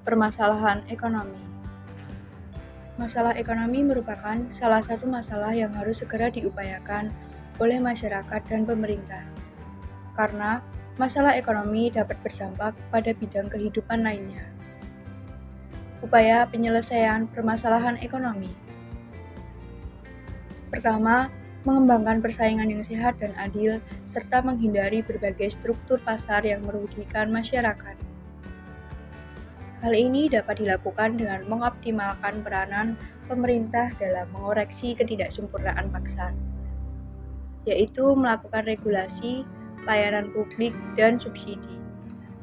Permasalahan ekonomi. Masalah ekonomi merupakan salah satu masalah yang harus segera diupayakan oleh masyarakat dan pemerintah, karena masalah ekonomi dapat berdampak pada bidang kehidupan lainnya. Upaya penyelesaian permasalahan ekonomi. Pertama, mengembangkan persaingan yang sehat dan adil, serta menghindari berbagai struktur pasar yang merugikan masyarakat. Hal ini dapat dilakukan dengan mengoptimalkan peranan pemerintah dalam mengoreksi ketidaksempurnaan pasar, yaitu melakukan regulasi, layanan publik, dan subsidi,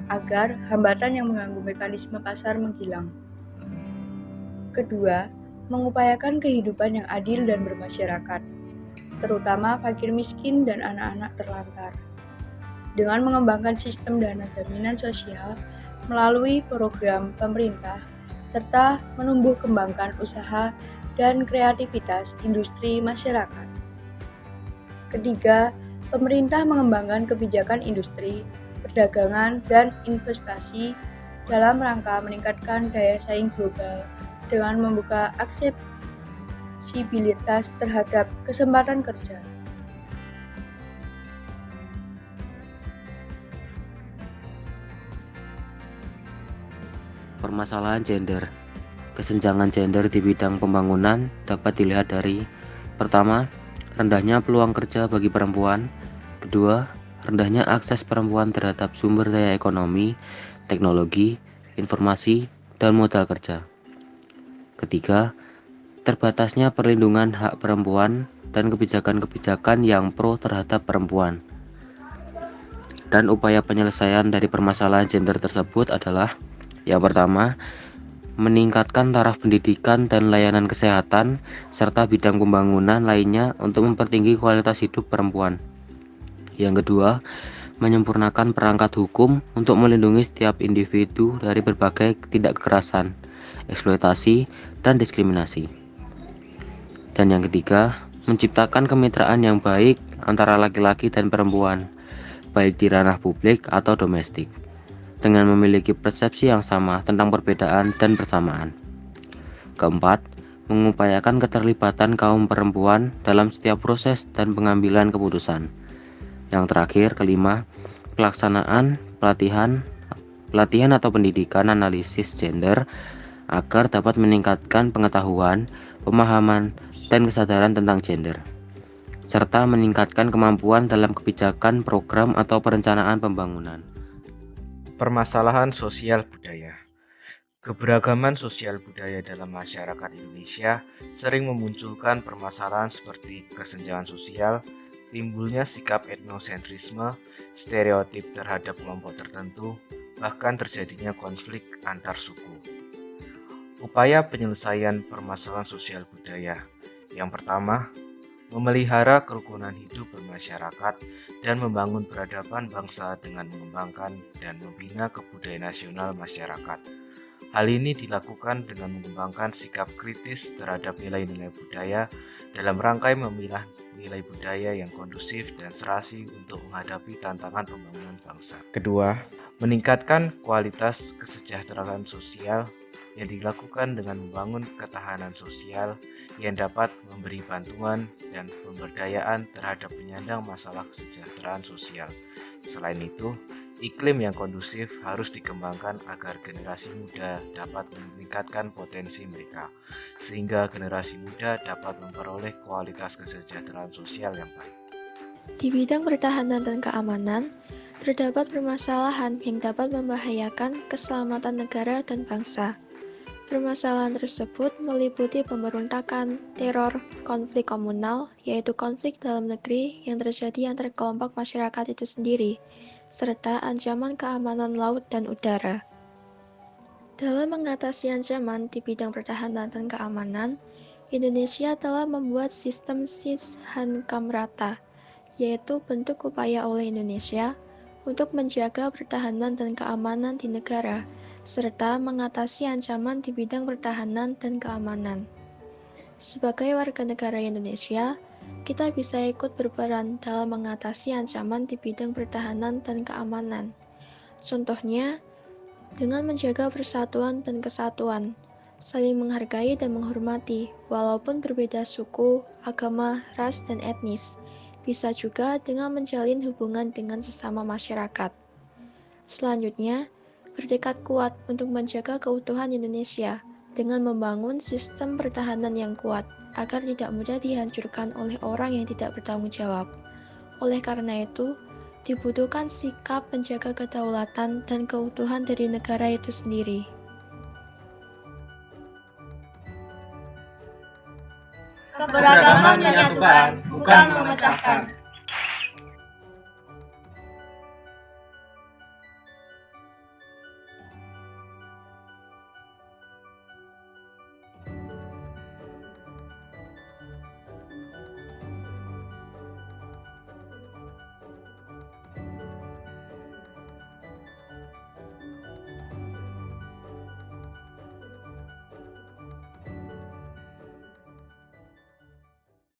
agar hambatan yang mengganggu mekanisme pasar menghilang. Kedua, mengupayakan kehidupan yang adil dan bermasyarakat, terutama fakir miskin dan anak-anak terlantar, dengan mengembangkan sistem dana jaminan sosial melalui program pemerintah, serta menumbuh kembangkan usaha dan kreativitas industri masyarakat. Ketiga, pemerintah mengembangkan kebijakan industri, perdagangan, dan investasi dalam rangka meningkatkan daya saing global dengan membuka aksesibilitas terhadap kesempatan kerja. Permasalahan gender. Kesenjangan gender di bidang pembangunan dapat dilihat dari: pertama, rendahnya peluang kerja bagi perempuan; kedua, rendahnya akses perempuan terhadap sumber daya ekonomi, teknologi, informasi, dan modal kerja; ketiga, terbatasnya perlindungan hak perempuan dan kebijakan-kebijakan yang pro terhadap perempuan. Dan upaya penyelesaian dari permasalahan gender tersebut adalah: yang pertama, meningkatkan taraf pendidikan dan layanan kesehatan, serta bidang pembangunan lainnya untuk mempertinggi kualitas hidup perempuan. Yang kedua, menyempurnakan perangkat hukum untuk melindungi setiap individu dari berbagai tindak kekerasan, eksploitasi, dan diskriminasi. Dan yang ketiga, menciptakan kemitraan yang baik antara laki-laki dan perempuan, baik di ranah publik atau domestik, dengan memiliki persepsi yang sama tentang perbedaan dan persamaan. Keempat, mengupayakan keterlibatan kaum perempuan dalam setiap proses dan pengambilan keputusan. Yang terakhir, kelima, pelaksanaan pelatihan atau pendidikan analisis gender agar dapat meningkatkan pengetahuan, pemahaman, dan kesadaran tentang gender, serta meningkatkan kemampuan dalam kebijakan, program, atau perencanaan pembangunan. Permasalahan sosial budaya. Keberagaman sosial budaya dalam masyarakat Indonesia sering memunculkan permasalahan seperti kesenjangan sosial, timbulnya sikap etnosentrisme, stereotip terhadap kelompok tertentu, bahkan terjadinya konflik antar suku. Upaya penyelesaian permasalahan sosial budaya. Yang pertama, memelihara kerukunan hidup bermasyarakat dan membangun peradaban bangsa dengan mengembangkan dan membina kebudayaan nasional masyarakat. Hal ini dilakukan dengan mengembangkan sikap kritis terhadap nilai-nilai budaya dalam rangka memilah nilai budaya yang kondusif dan serasi untuk menghadapi tantangan pembangunan bangsa. Kedua, meningkatkan kualitas kesejahteraan sosial yang dilakukan dengan membangun ketahanan sosial yang dapat memberi bantuan dan pemberdayaan terhadap penyandang masalah kesejahteraan sosial. Selain itu, iklim yang kondusif harus dikembangkan agar generasi muda dapat meningkatkan potensi mereka, sehingga generasi muda dapat memperoleh kualitas kesejahteraan sosial yang baik. Di bidang pertahanan dan keamanan, terdapat permasalahan yang dapat membahayakan keselamatan negara dan bangsa. Permasalahan tersebut meliputi pemberontakan, teror, konflik komunal, yaitu konflik dalam negeri yang terjadi antar kelompok masyarakat itu sendiri, serta ancaman keamanan laut dan udara. Dalam mengatasi ancaman di bidang pertahanan dan keamanan, Indonesia telah membuat sistem Sis-Han-Kamrata, yaitu bentuk upaya oleh Indonesia untuk menjaga pertahanan dan keamanan di negara, serta mengatasi ancaman di bidang pertahanan dan keamanan. Sebagai warga negara Indonesia, kita bisa ikut berperan dalam mengatasi ancaman di bidang pertahanan dan keamanan. Contohnya, dengan menjaga persatuan dan kesatuan, saling menghargai dan menghormati, walaupun berbeda suku, agama, ras, dan etnis. Bisa juga dengan menjalin hubungan dengan sesama masyarakat. Selanjutnya, bertekad kuat untuk menjaga keutuhan Indonesia dengan membangun sistem pertahanan yang kuat agar tidak mudah dihancurkan oleh orang yang tidak bertanggung jawab. Oleh karena itu, dibutuhkan sikap menjaga kedaulatan dan keutuhan dari negara itu sendiri. Keberagaman menyatukan, bukan memecahkan.